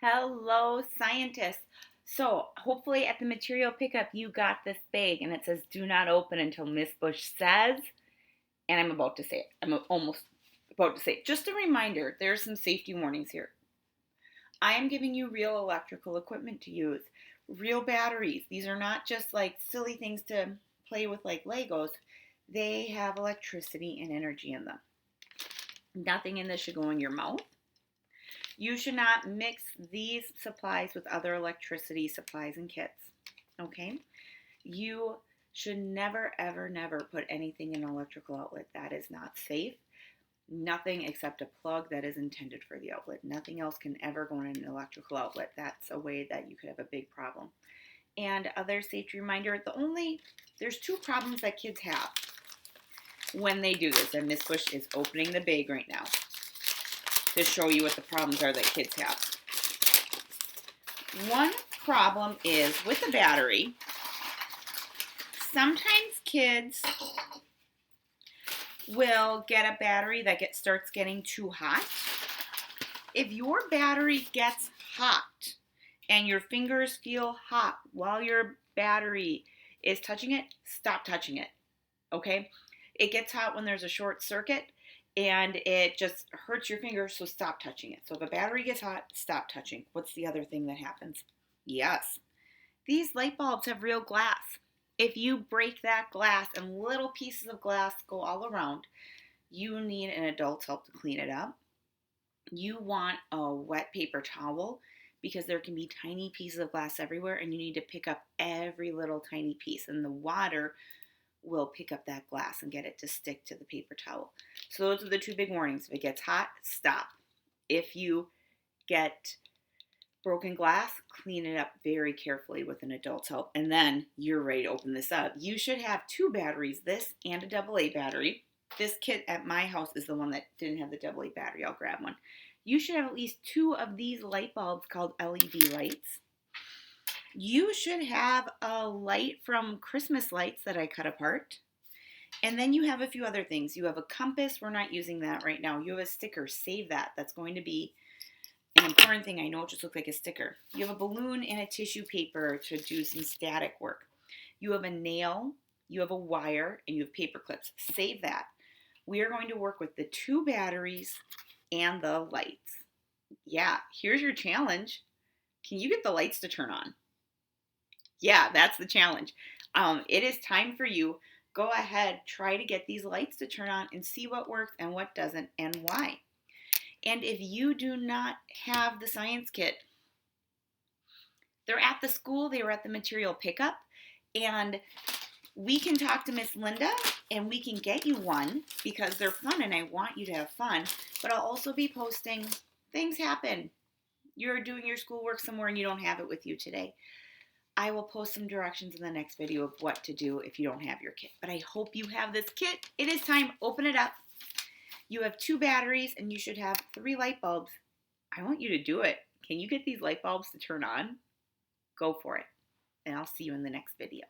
Hello, scientists. So, hopefully, at the material pickup, you got this bag and it says do not open until Miss Bush says. And I'm about to say it. I'm almost about to say it. Just a reminder there's some safety warnings here. I am giving you real electrical equipment to use, real batteries. These are not just like silly things to play with like Legos, they have electricity and energy in them. Nothing in this should go in your mouth. You should not mix these supplies with other electricity supplies and kits. Okay? You should never, ever, never put anything in an electrical outlet. That is not safe. Nothing except a plug that is intended for the outlet. Nothing else can ever go in an electrical outlet. That's a way that you could have a big problem. And other safety reminder, there's two problems that kids have when they do this. And Miss Bush is opening the bag right now to show you what the problems are that kids have. One problem is with the battery. Sometimes kids will get a battery that starts getting too hot. If your battery gets hot and your fingers feel hot while your battery is touching it, stop touching it. Okay? It gets hot when there's a short circuit and it just hurts your fingers, so stop touching it. So if a battery gets hot, stop touching. What's the other thing that happens? Yes, these light bulbs have real glass. If you break that glass and little pieces of glass go all around, you need an adult's help to clean it up. You want a wet paper towel because there can be tiny pieces of glass everywhere and you need to pick up every little tiny piece, and the water will pick up that glass and get it to stick to the paper towel. So those are the two big warnings. If it gets hot, stop. If you get broken glass, clean it up very carefully with an adult's help, and then you're ready to open this up. You should have two batteries, this and a AA battery. This kit at my house is the one that didn't have the AA battery. I'll grab one. You should have at least two of these light bulbs called LED lights. You should have a light from Christmas lights that I cut apart. And then you have a few other things. You have a compass. We're not using that right now. You have a sticker. Save that. That's going to be an important thing. I know it just looks like a sticker. You have a balloon and a tissue paper to do some static work. You have a nail, you have a wire, and you have paper clips. Save that. We are going to work with the two batteries and the lights. Yeah, here's your challenge. Can you get the lights to turn on? Yeah, that's the challenge. It is time for you. Go ahead, try to get these lights to turn on and see what works and what doesn't and why. And if you do not have the science kit, they're at the school, they were at the material pickup, and we can talk to Miss Linda and we can get you one because they're fun and I want you to have fun. But I'll also be posting, things happen. You're doing your schoolwork somewhere and you don't have it with you today. I will post some directions in the next video of what to do if you don't have your kit. But I hope you have this kit. It is time. Open it up. You have two batteries and you should have 3 light bulbs. I want you to do it. Can you get these light bulbs to turn on? Go for it. And I'll see you in the next video.